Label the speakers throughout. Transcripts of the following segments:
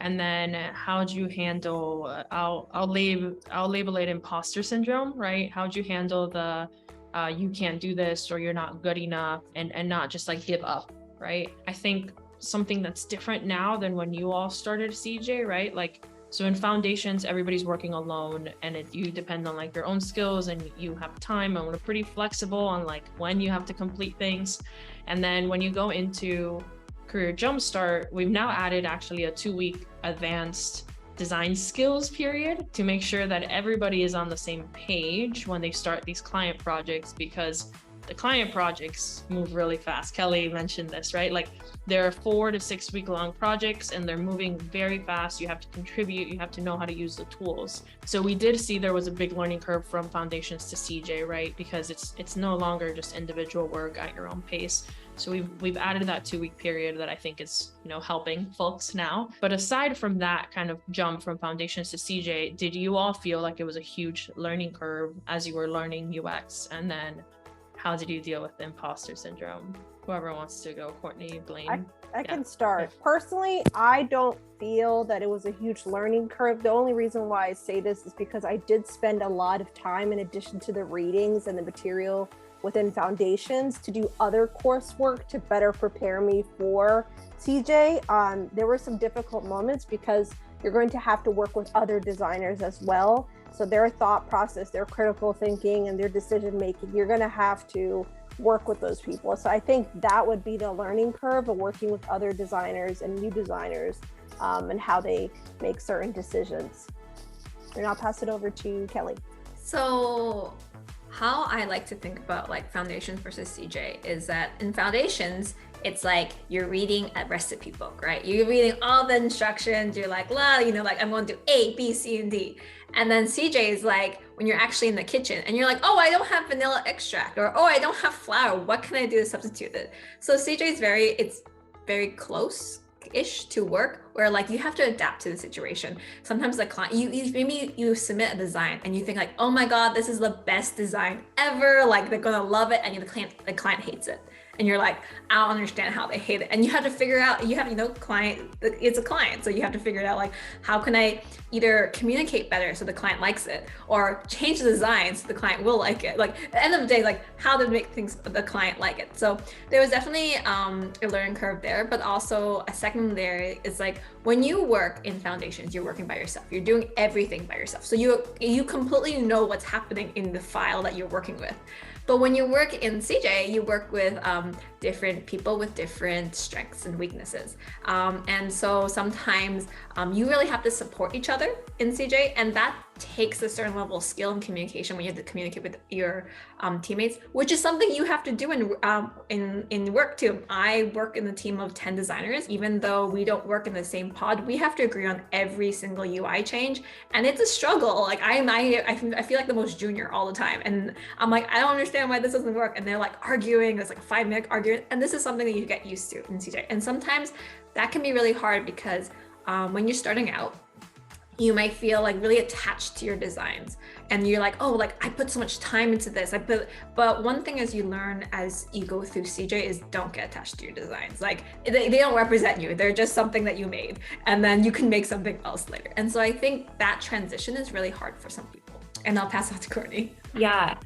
Speaker 1: And then how'd you handle, I'll label it imposter syndrome, right? How'd you handle the, you can't do this or you're not good enough, and not just like give up, right? I think something that's different now than when you all started CJ, right? Like, so in foundations, everybody's working alone, and you depend on like your own skills, and you have time, and we're pretty flexible on like when you have to complete things. And then when you go into Career Jumpstart, we've now added actually a 2-week advanced design skills period to make sure that everybody is on the same page when they start these client projects, because the client projects move really fast. Kelly mentioned this, right? Like, they're 4 to 6 week long projects, and they're moving very fast. You have to contribute, you have to know how to use the tools. So we did see there was a big learning curve from foundations to CJ, right? Because it's no longer just individual work at your own pace. So we've added that 2-week period that I think is, helping folks now. But aside from that kind of jump from foundations to CJ, did you all feel like it was a huge learning curve as you were learning UX? And then how did you deal with imposter syndrome? Whoever wants to go, Courtney, Blaine.
Speaker 2: I can start. Personally, I don't feel that it was a huge learning curve. The only reason why I say this is because I did spend a lot of time, in addition to the readings and the material within foundations, to do other coursework to better prepare me for CJ. There were some difficult moments because you're going to have to work with other designers as well. So their thought process, their critical thinking, and their decision making, you're going to have to work with those people. So I think that would be the learning curve of working with other designers and new designers, and how they make certain decisions. And I'll pass it over to Kelly.
Speaker 3: So how I like to think about like foundations versus CJ is that in foundations, it's like you're reading a recipe book, right? You're reading all the instructions. You're like, like I'm going to do A, B, C, and D. And then CJ is like when you're actually in the kitchen and you're like, oh, I don't have vanilla extract, or oh, I don't have flour. What can I do to substitute it? So CJ is very close-ish to work, where like you have to adapt to the situation. Sometimes the client, maybe you submit a design and you think like, oh my God, this is the best design ever. Like they're gonna love it, and the client hates it. And you're like, I don't understand how they hate it. And you have to figure out, it's a client. So you have to figure it out, like, how can I either communicate better so the client likes it, or change the design so the client will like it? Like at the end of the day, like how to make things the client like it. So there was definitely a learning curve there, but also a secondary is like when you work in foundations, you're working by yourself. You're doing everything by yourself. So you completely know what's happening in the file that you're working with. But when you work in CJ, you work with different people with different strengths and weaknesses. And so sometimes you really have to support each other in CJ, and that takes a certain level of skill and communication when you have to communicate with your teammates, which is something you have to do in work too. I work in a team of 10 designers. Even though we don't work in the same pod, we have to agree on every single UI change, and it's a struggle. Like I feel like the most junior all the time, and I'm like, I don't understand why this doesn't work, and they're like arguing. It's like a 5-minute argument, and this is something that you get used to in CJ. And sometimes that can be really hard because when you're starting out, you might feel like really attached to your designs, and you're like, oh, like I put so much time into this. But one thing as you learn as you go through CJ is don't get attached to your designs. Like they don't represent you. They're just something that you made, and then you can make something else later. And so I think that transition is really hard for some people. And I'll pass it to Courtney.
Speaker 4: Yeah.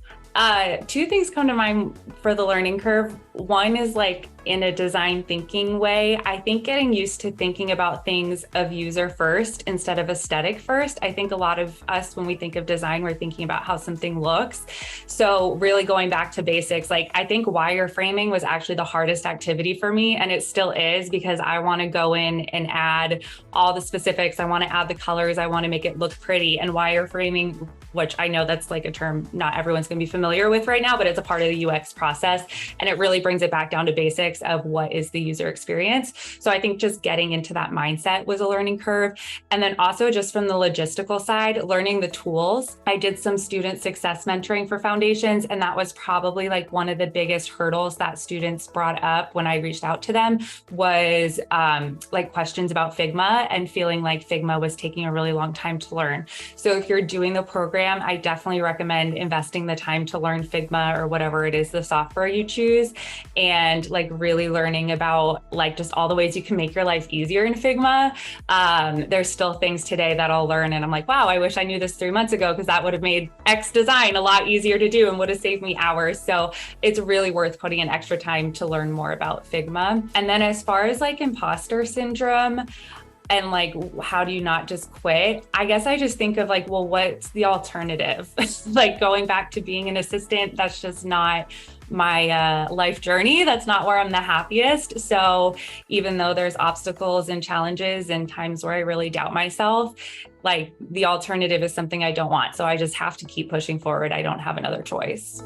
Speaker 4: 2 things come to mind for the learning curve. One is like in a design thinking way. I think getting used to thinking about things of user first instead of aesthetic first. I think a lot of us, when we think of design, we're thinking about how something looks. So really going back to basics, like I think wireframing was actually the hardest activity for me, and it still is, because I want to go in and add all the specifics. I want to add the colors. I want to make it look pretty. And wireframing, which I know that's like a term not everyone's going to be familiar with right now, but it's a part of the UX process. And it really brings it back down to basics of what is the user experience. So I think just getting into that mindset was a learning curve. And then also just from the logistical side, learning the tools. I did some student success mentoring for foundations, and that was probably like one of the biggest hurdles that students brought up when I reached out to them was like questions about Figma, and feeling like Figma was taking a really long time to learn. So if you're doing the program, I definitely recommend investing the time to learn Figma or whatever it is, the software you choose, and like really learning about like just all the ways you can make your life easier in Figma. There's still things today that I'll learn and I'm like, wow, I wish I knew this 3 months ago, because that would have made X design a lot easier to do and would have saved me hours. So it's really worth putting in extra time to learn more about Figma. And then as far as like imposter syndrome, and like, how do you not just quit? I guess I just think of like, well, what's the alternative? Like going back to being an assistant, that's just not my life journey. That's not where I'm the happiest. So even though there's obstacles and challenges and times where I really doubt myself, like the alternative is something I don't want. So I just have to keep pushing forward. I don't have another choice.